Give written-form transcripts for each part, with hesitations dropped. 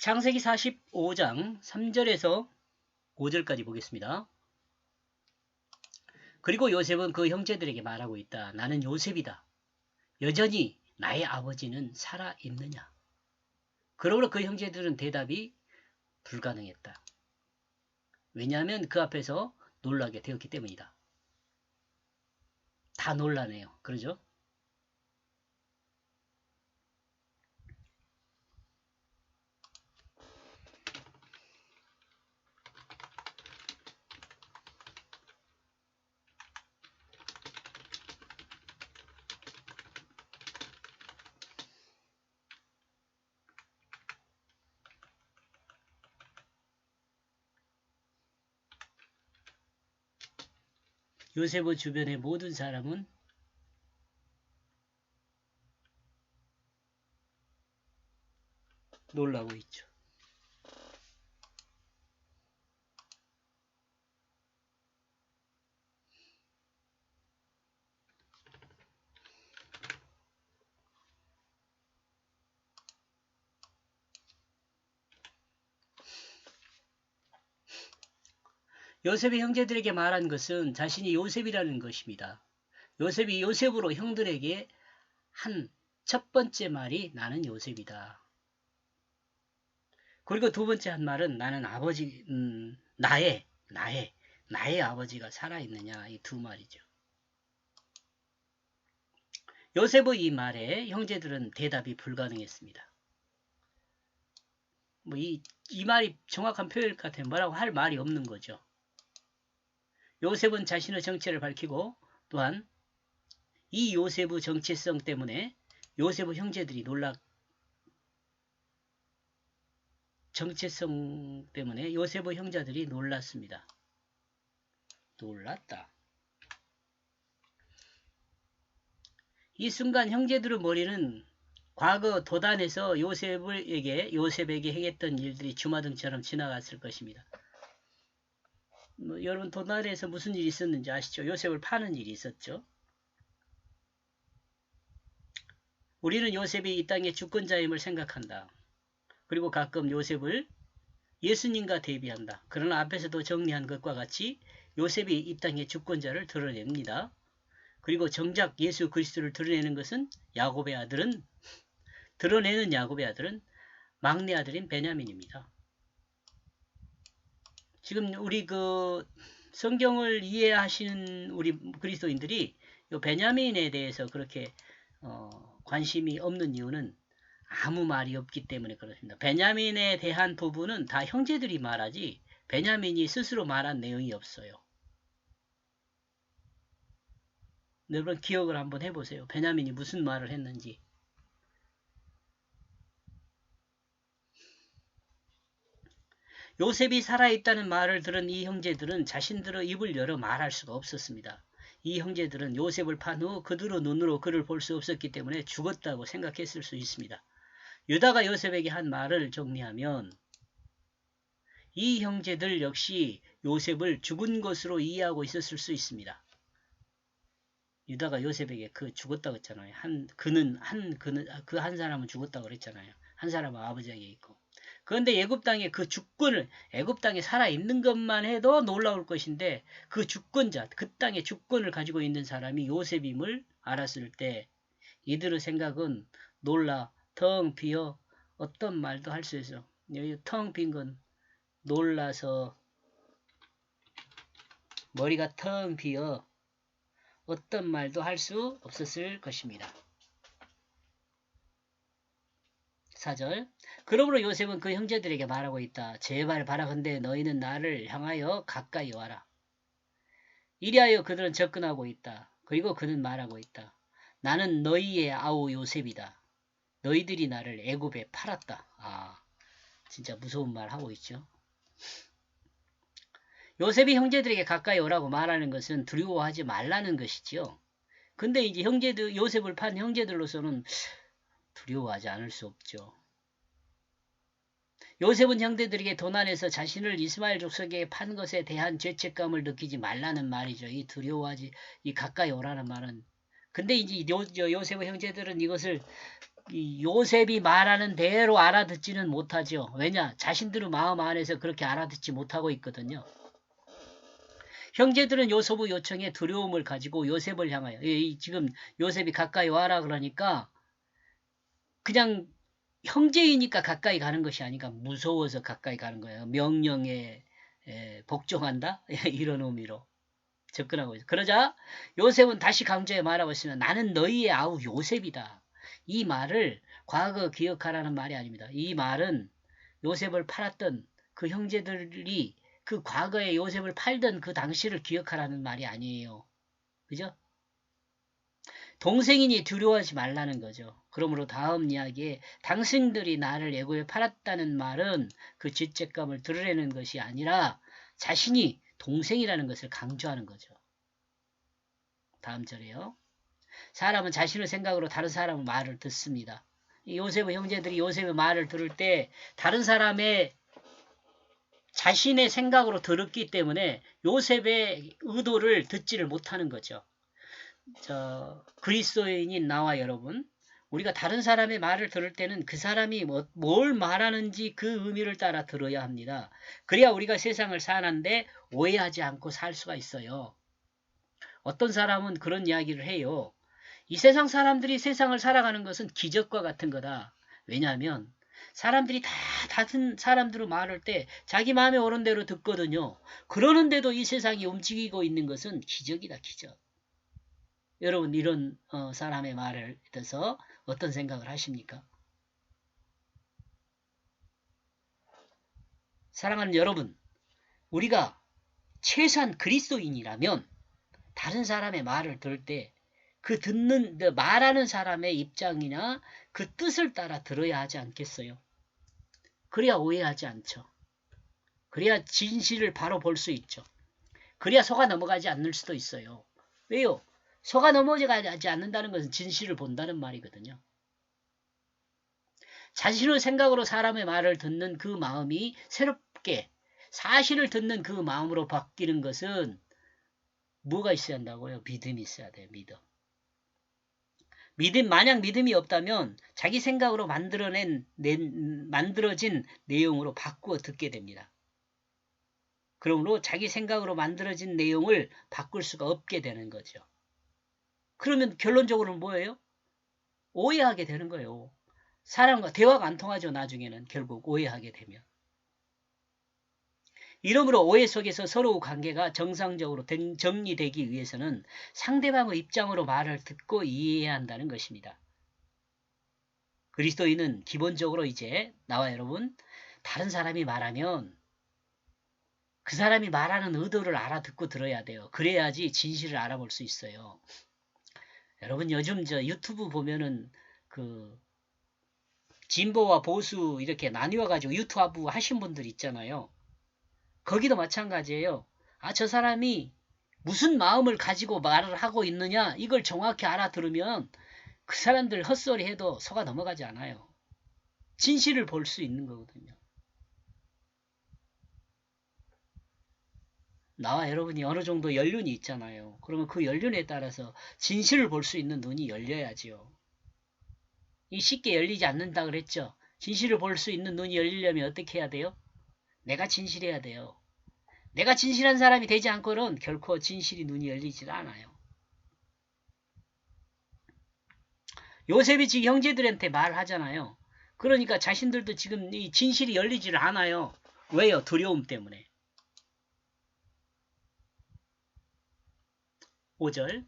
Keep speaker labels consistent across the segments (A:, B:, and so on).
A: 창세기 45장 3절에서 5절까지 보겠습니다. 그리고 요셉은 그 형제들에게 말하고 있다. 나는 요셉이다. 여전히 나의 아버지는 살아있느냐? 그러므로 그 형제들은 대답이 불가능했다. 왜냐하면 그 앞에서 놀라게 되었기 때문이다. 다 놀라네요. 그러죠? 요셉의 주변의 모든 사람은 놀라고 있죠. 요셉이 형제들에게 말한 것은 자신이 요셉이라는 것입니다. 요셉이 요셉으로 형들에게 한 첫 번째 말이 나는 요셉이다. 그리고 두 번째 한 말은 나는 아버지, 나의 아버지가 살아있느냐, 이 두 말이죠. 요셉의 이 말에 형제들은 대답이 불가능했습니다. 뭐 이 말이 정확한 표현일 것 같아요. 뭐라고 할 말이 없는 거죠. 요셉은 자신의 정체를 밝히고 또한 이 요셉의 정체성 때문에 요셉의 형제들이 정체성 때문에 요셉의 형제들이 놀랐습니다. 놀랐다. 이 순간 형제들의 머리는 과거 도단에서 요셉에게 행했던 일들이 주마등처럼 지나갔을 것입니다. 여러분 도단에서 무슨 일이 있었는지 아시죠? 요셉을 파는 일이 있었죠. 우리는 요셉이 이 땅의 주권자임을 생각한다. 그리고 가끔 요셉을 예수님과 대비한다. 그러나 앞에서도 정리한 것과 같이 요셉이 이 땅의 주권자를 드러냅니다. 그리고 정작 예수 그리스도를 드러내는 것은 드러내는 야곱의 아들은 막내 아들인 베냐민입니다. 지금 우리 성경을 이해하시는 우리 그리스도인들이 이 베냐민에 대해서 그렇게 관심이 없는 이유는 아무 말이 없기 때문에 그렇습니다. 베냐민에 대한 부분은 다 형제들이 말하지 베냐민이 스스로 말한 내용이 없어요. 여러분 기억을 한번 해보세요. 베냐민이 무슨 말을 했는지. 요셉이 살아있다는 말을 들은 이 형제들은 자신들의 입을 열어 말할 수가 없었습니다. 이 형제들은 요셉을 판 후 그들의 눈으로 그를 볼 수 없었기 때문에 죽었다고 생각했을 수 있습니다. 유다가 요셉에게 한 말을 정리하면 이 형제들 역시 요셉을 죽은 것으로 이해하고 있었을 수 있습니다. 유다가 요셉에게 죽었다고 했잖아요. 그 한 사람은 죽었다고 그랬잖아요. 한 사람은 아버지에게 있고. 그런데 애굽 땅에 애굽 땅에 살아있는 것만 해도 놀라울 것인데 그 주권자, 그 땅의 주권을 가지고 있는 사람이 요셉임을 알았을 때 이들의 생각은 놀라 텅 비어 어떤 말도 할 수 있어. 여기 텅 빈 건 놀라서 머리가 텅 비어 어떤 말도 할 수 없었을 것입니다. 4절 그러므로 요셉은 그 형제들에게 말하고 있다. 제발 바라건대 너희는 나를 향하여 가까이 와라. 이리하여 그들은 접근하고 있다. 그리고 그는 말하고 있다. 나는 너희의 아우 요셉이다. 너희들이 나를 애굽에 팔았다. 진짜 무서운 말 하고 있죠. 요셉이 형제들에게 가까이 오라고 말하는 것은 두려워하지 말라는 것이지요. 근데 이제 요셉을 판 형제들로서는 두려워하지 않을 수 없죠. 요셉은 형제들에게 도난해서 자신을 이스마엘 족속에게 판 것에 대한 죄책감을 느끼지 말라는 말이죠. 이 가까이 오라는 말은. 근데 이제 요셉의 형제들은 이것을 이 요셉이 말하는 대로 알아듣지는 못하죠. 왜냐? 자신들의 마음 안에서 그렇게 알아듣지 못하고 있거든요. 형제들은 요셉의 요청에 두려움을 가지고 요셉을 향하여 지금 요셉이 가까이 와라 그러니까 그냥 형제이니까 가까이 가는 것이 아니라 무서워서 가까이 가는 거예요. 명령에 복종한다? 이런 의미로 접근하고 있어요. 그러자 요셉은 다시 강조해 말하고 있으면 나는 너희의 아우 요셉이다. 이 말을 과거 기억하라는 말이 아닙니다. 이 말은 요셉을 팔았던 그 형제들이 그 과거에 요셉을 팔던 그 당시를 기억하라는 말이 아니에요. 그죠? 동생이니 두려워하지 말라는 거죠. 그러므로 다음 이야기에 당신들이 나를 애고에 팔았다는 말은 그 죄책감을 드러내는 것이 아니라 자신이 동생이라는 것을 강조하는 거죠. 다음 절에요. 사람은 자신의 생각으로 다른 사람의 말을 듣습니다. 요셉의 형제들이 요셉의 말을 들을 때 다른 사람의 자신의 생각으로 들었기 때문에 요셉의 의도를 듣지를 못하는 거죠. 그리스도인인 나와 여러분, 우리가 다른 사람의 말을 들을 때는 그 사람이 뭘 말하는지 그 의미를 따라 들어야 합니다. 그래야 우리가 세상을 사는데 오해하지 않고 살 수가 있어요. 어떤 사람은 그런 이야기를 해요. 이 세상 사람들이 세상을 살아가는 것은 기적과 같은 거다. 왜냐하면 사람들이 다 다른 사람들을 말할 때 자기 마음에 오는 대로 듣거든요. 그러는데도 이 세상이 움직이고 있는 것은 기적이다, 기적. 여러분 이런 사람의 말을 들어서 어떤 생각을 하십니까? 사랑하는 여러분, 우리가 최소한 그리스도인이라면 다른 사람의 말을 들을 때 그 말하는 사람의 입장이나 그 뜻을 따라 들어야 하지 않겠어요? 그래야 오해하지 않죠. 그래야 진실을 바로 볼 수 있죠. 그래야 속아 넘어가지 않을 수도 있어요. 왜요? 속아 넘어가지 않는다는 것은 진실을 본다는 말이거든요. 자신의 생각으로 사람의 말을 듣는 그 마음이 새롭게 사실을 듣는 그 마음으로 바뀌는 것은 뭐가 있어야 한다고요? 믿음이 있어야 돼요. 만약 믿음이 없다면 자기 생각으로 만들어진 내용으로 바꾸어 듣게 됩니다. 그러므로 자기 생각으로 만들어진 내용을 바꿀 수가 없게 되는 거죠. 그러면 결론적으로는 뭐예요? 오해하게 되는 거예요. 사람과 대화가 안 통하죠. 나중에는 결국 오해하게 되면. 이러므로 오해 속에서 서로 관계가 정상적으로 정리되기 위해서는 상대방의 입장으로 말을 듣고 이해해야 한다는 것입니다. 그리스도인은 기본적으로 이제 나와 여러분 다른 사람이 말하면 그 사람이 말하는 의도를 알아듣고 들어야 돼요. 그래야지 진실을 알아볼 수 있어요. 여러분 요즘 유튜브 보면은 그 진보와 보수 이렇게 나뉘어가지고 유튜브 하신 분들 있잖아요. 거기도 마찬가지예요. 저 사람이 무슨 마음을 가지고 말을 하고 있느냐 이걸 정확히 알아들으면 그 사람들 헛소리 해도 속아 넘어가지 않아요. 진실을 볼 수 있는 거거든요. 나와 여러분이 어느 정도 연륜이 있잖아요. 그러면 그 연륜에 따라서 진실을 볼 수 있는 눈이 열려야지요. 이 쉽게 열리지 않는다 그랬죠. 진실을 볼 수 있는 눈이 열리려면 어떻게 해야 돼요? 내가 진실해야 돼요. 내가 진실한 사람이 되지 않고는 결코 진실이 눈이 열리질 않아요. 요셉이 지금 형제들한테 말하잖아요. 그러니까 자신들도 지금 이 진실이 열리질 않아요. 왜요? 두려움 때문에. 5절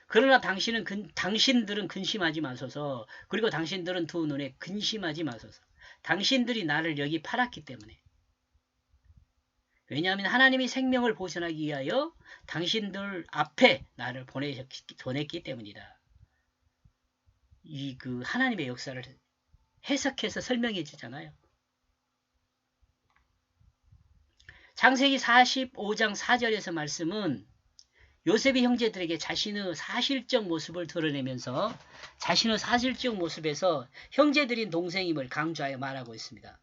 A: 그러나 당신들은 근심하지 마소서. 그리고 당신들은 두 눈에 근심하지 마소서. 당신들이 나를 여기 팔았기 때문에. 왜냐하면 하나님이 생명을 보존하기 위하여 당신들 앞에 나를 보냈기 때문이다. 그 하나님의 역사를 해석해서 설명해 주잖아요. 창세기 45장 4절에서 말씀은 요셉의 형제들에게 자신의 사실적 모습을 드러내면서 자신의 사실적 모습에서 형제들인 동생임을 강조하여 말하고 있습니다.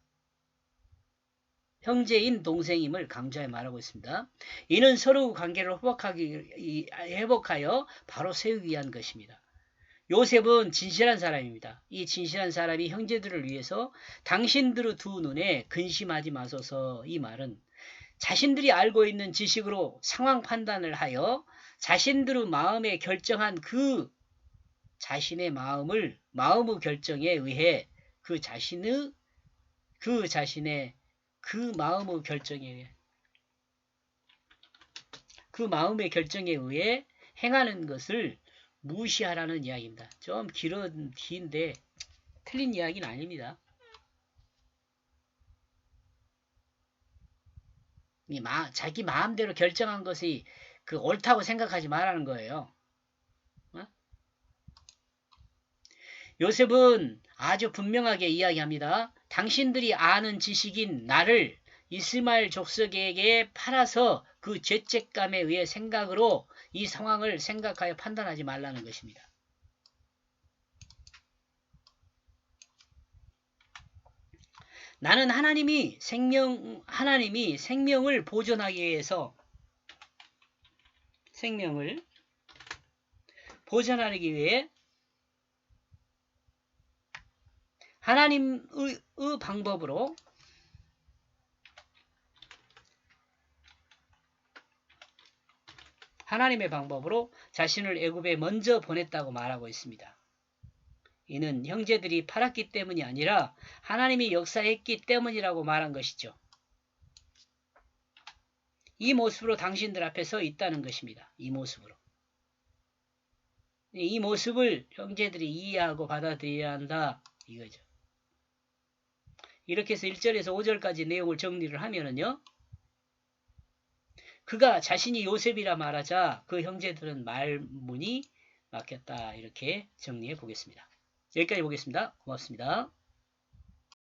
A: 형제인 동생임을 강조하여 말하고 있습니다. 이는 서로 관계를 회복하여 바로 세우기 위한 것입니다. 요셉은 진실한 사람입니다. 이 진실한 사람이 형제들을 위해서 당신들의 두 눈에 근심하지 마소서, 이 말은 자신들이 알고 있는 지식으로 상황 판단을 하여 자신들의 마음에 결정한 그 자신의 마음의 결정에 의해 그 마음의 결정에 의해 행하는 것을 무시하라는 이야기입니다. 좀 긴데 틀린 이야기는 아닙니다. 자기 마음대로 결정한 것이 그 옳다고 생각하지 말라는 거예요. 어? 요셉은 아주 분명하게 이야기합니다. 당신들이 아는 지식인 나를 이스마엘 족속에게 팔아서 그 죄책감에 의해 생각으로 이 상황을 생각하여 판단하지 말라는 것입니다. 나는 하나님이 생명을 보존하기 위해서 하나님의 방법으로 자신을 애굽에 먼저 보냈다고 말하고 있습니다. 이는 형제들이 팔았기 때문이 아니라 하나님이 역사했기 때문이라고 말한 것이죠. 이 모습으로 당신들 앞에 서 있다는 것입니다. 이 모습을 형제들이 이해하고 받아들여야 한다, 이거죠. 이렇게 해서 1절에서 5절까지 내용을 정리를 하면은요, 그가 자신이 요셉이라 말하자 그 형제들은 말문이 막혔다, 이렇게 정리해 보겠습니다. 여기까지 보겠습니다. 고맙습니다.